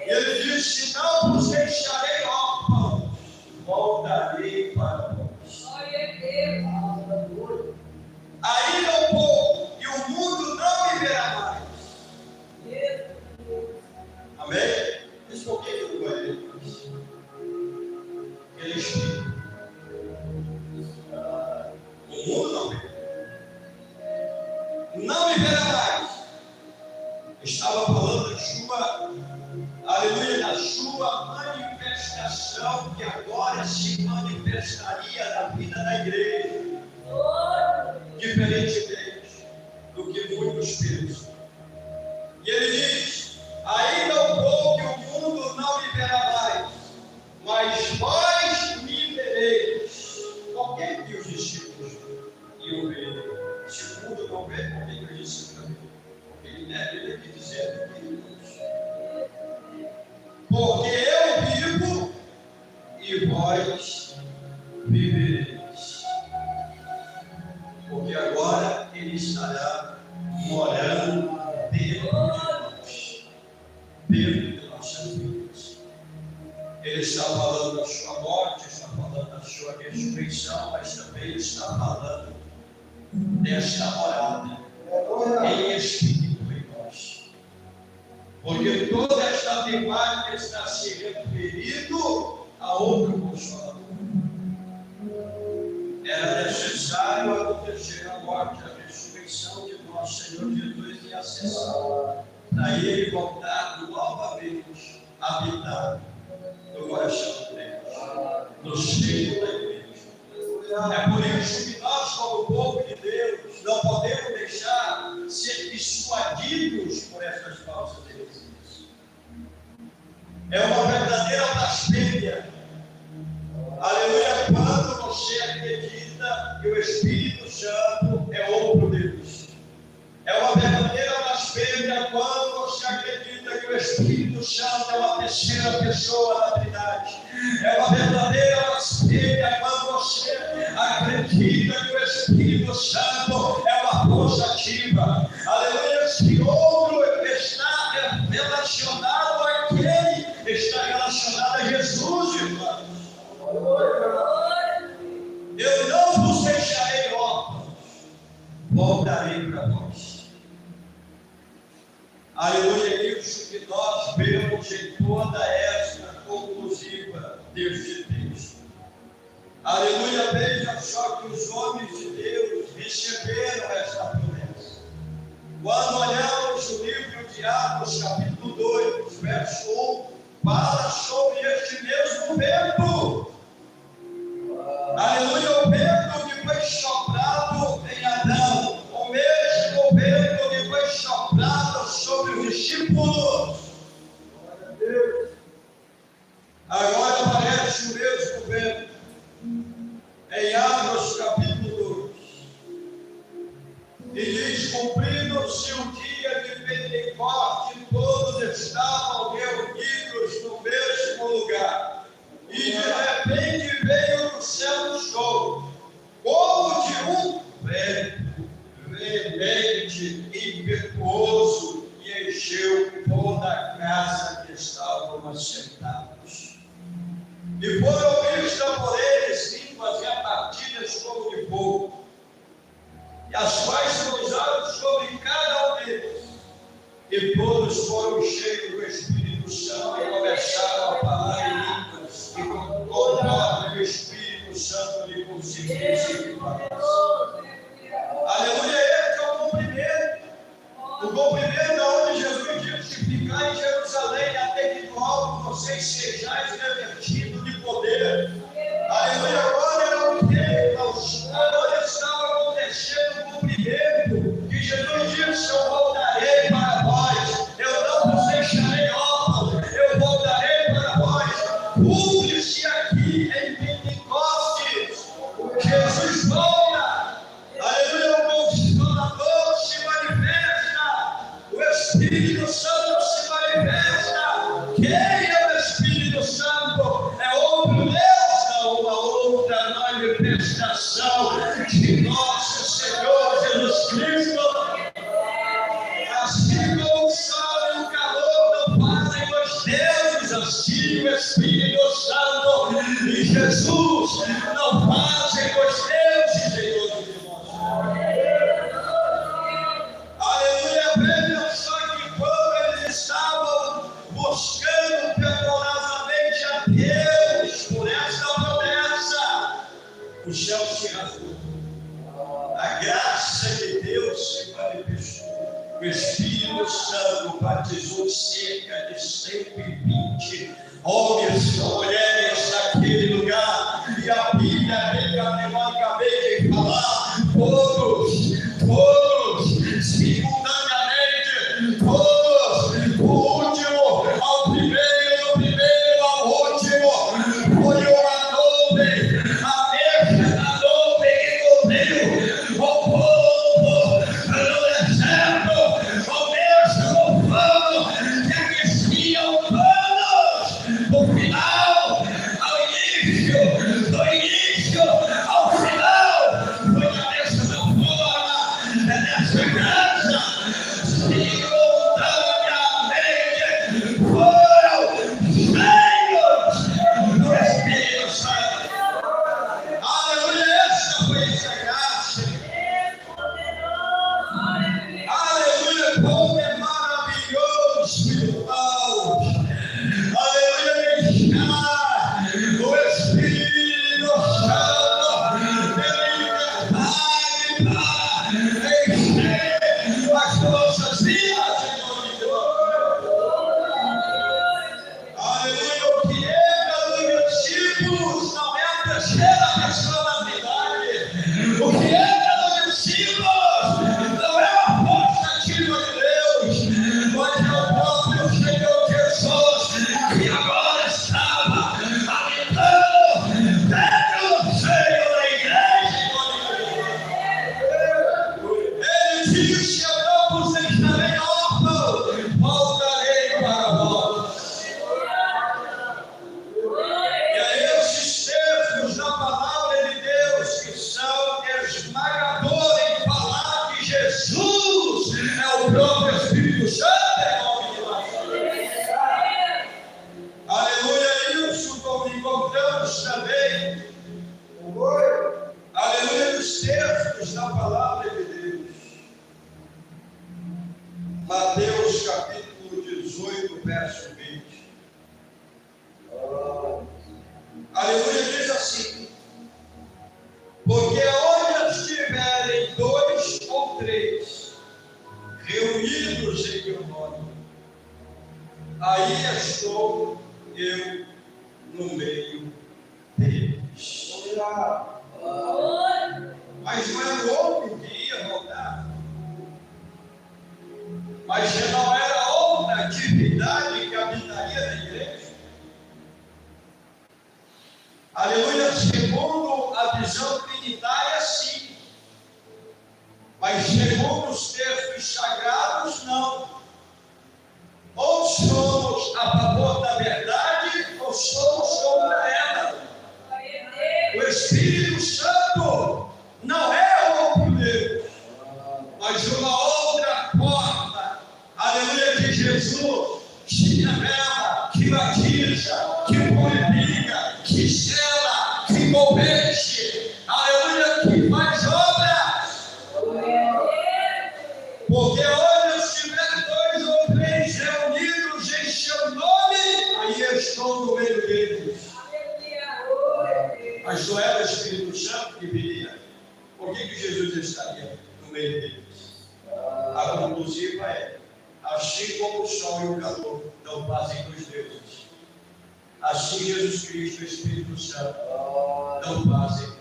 E ele disse: não vos deixarei órfãos, voltarei para vós. Ainda um pouco, e o mundo não me verá mais. Amém? Mas por que eu não vou ver mais? Ele explica. O mundo não me verá. Não me verá mais. Estava falando da chuva, aleluia, da chuva manifestação que agora se manifestaria na vida da igreja. Diferentemente do que muitos pensam. E ele diz: ainda um pouco que o mundo não me verá mais, mas vós me vereis. Por que os discípulos iam ver? Se o mundo não vê, por que os discípulos não? Ele deve ter dizer porque eu vivo e vós vivereis. Porque agora ele estará morando dentro de nós, dentro de nossas vidas. Ele está falando da sua morte, está falando da sua ressurreição, mas também está falando desta morada em espírito em nós. Porque toda esta temática está se referindo a outro consolador. Era necessário acontecer a morte, a ressurreição de nosso Senhor Jesus e acessar, para ele voltar novamente a habitar no coração de Deus, no seio da igreja. É por isso que nós, como povo de Deus, não podemos deixar ser dissuadidos por essas falsas heresias. É uma verdadeira blasfêmia. Aleluia, quando você acredita que o Espírito Santo é outro Deus. É uma verdadeira blasfêmia quando você acredita que o Espírito Santo é uma terceira pessoa da Trindade. É uma verdadeira blasfêmia quando você acredita que o Espírito Santo é uma força ativa. Aleluia, se outro está relacionado àquele, está relacionado a Jesus, irmãos. Eu não vos deixarei órfãos, voltarei para vós. Aleluia, isso que nós vemos em toda esta conclusiva deste texto. Aleluia, veja só que os homens de Deus receberam esta promessa. Quando olhamos o livro de Atos, capítulo 2, verso 1, fala sobre este mesmo vento. Aleluia, o vento que foi soprado em Adão, o mesmo vento que foi soprado sobre os discípulos. Agora aparece o mesmo vento em Atos capítulo 2. E diz: cumprindo-se o dia de Pentecostes, todos estavam reunidos no mesmo lugar. E de repente veio do céu um som, como de um vento veemente e impetuoso, e encheu toda a casa que estavam assentados. E foram vistas por eles línguas repartidas como de fogo, e as quais pousaram sobre cada um deles. E todos foram cheios do Espírito Santo e começaram a falar em línguas, e conforme o Espírito Santo lhe conseguisse falar. Aleluia, esse é o cumprimento. O cumprimento onde Jesus disse: ficar em Jerusalém até que do alto vocês sejais revestidos de poder. Aleluia, agora era o que? Agora estava acontecendo o cumprimento que Jesus disse: eu voltarei para vós, eu não vos deixarei órfãos, eu voltarei para vós. Cumpre-se aqui em Pentecostes. Jesus volta. Aleluia, o Consolador se manifesta, o Espírito Santo se manifesta. Quem é o Espírito Santo? É outro Deus, não uma outra manifestação de nosso Senhor Jesus Cristo. Assim como o sol e o calor não fazem os deuses Filho e o Espírito Santo e Jesus não fazem os deuses em outro de nós. Aleluia, veja só que quando eles estavam buscando fervorosamente a Deus por essa promessa, o céu se rasgou. A graça de Deus se manifestou. O Espírito Santo batizou cerca de 120 homens e mulheres naquele lugar. E a Bíblia acabei de falar, todos, simultaneamente, todos, do último ao primeiro, do primeiro ao último, foi uma nuvem, a mesma nuvem que cobriu o povo no deserto, o mesmo fogo que aquecia os panos, do final ao início, do início ao final, foi da mesma forma, nessa graça, simultaneamente foram cheios do Espírito Santo. Aleluia, essa foi essa graça. Aleluia, como é maravilhoso, espiritual. Aleluia, deixar o Espírito Santo ter liberdade para encher as nossas vidas em nome de Deus. Aleluia, o que entra nos discípulos não é a terceira personalidade. O que entra nos discípulos não é a força ativa de Deus, mas é o próprio Senhor Jesus, que agora estava habitando dentro do seio da igreja em nome de Deus. Ele disse: eu não vos deixarei órfãos, voltarei para vós. E aí esses textos da palavra de Deus, que são esmagadores em falar que Jesus é o próprio Espírito Santo, em nome de Deus. Aleluia, isso como encontramos também. Aleluia, nos textos da palavra de Deus. Mateus capítulo 18, verso 20. Aleluia, diz assim: porque onde estiverem 2 ou 3 reunidos em meu nome, aí estou eu no meio deles. Mas não era o outro que ia voltar, mas já não era outra atividade que habitaria na igreja. Aleluia, segundo a visão trinitária, sim, mas segundo os textos sagrados, não. Ou somos a favor da verdade, ou somos contra ela. O Espírito Santo não é outro Deus, mas uma outra forma, aleluia, de Jesus, que revela, que batiza, que purifica, que sela, que convence, aleluia, que faz obras. Porque onde estiver 2 ou 3 reunidos em seu nome, aí eu estou no meio deles. Mas não era o Espírito Santo que viria. Por que Jesus estaria no meio deles? A conclusiva é: assim como o sol e o calor não fazem com os deuses, assim Jesus Cristo e o Espírito Santo não fazem,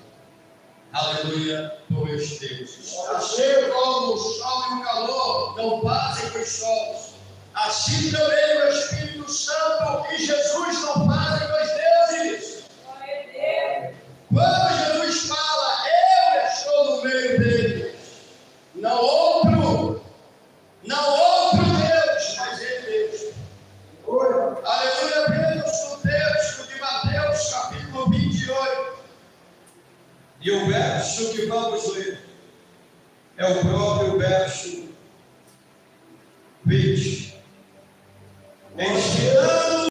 aleluia, com os deuses. Assim como o sol e o calor não fazem com os sols, assim também o Espírito Santo e Jesus não fazem com os deuses. Quando Jesus fala, eu estou no meio deles, não outro Deus, mas ele mesmo. Aleluia, vemos no texto de Mateus, capítulo 28. E o verso que vamos ler é o próprio verso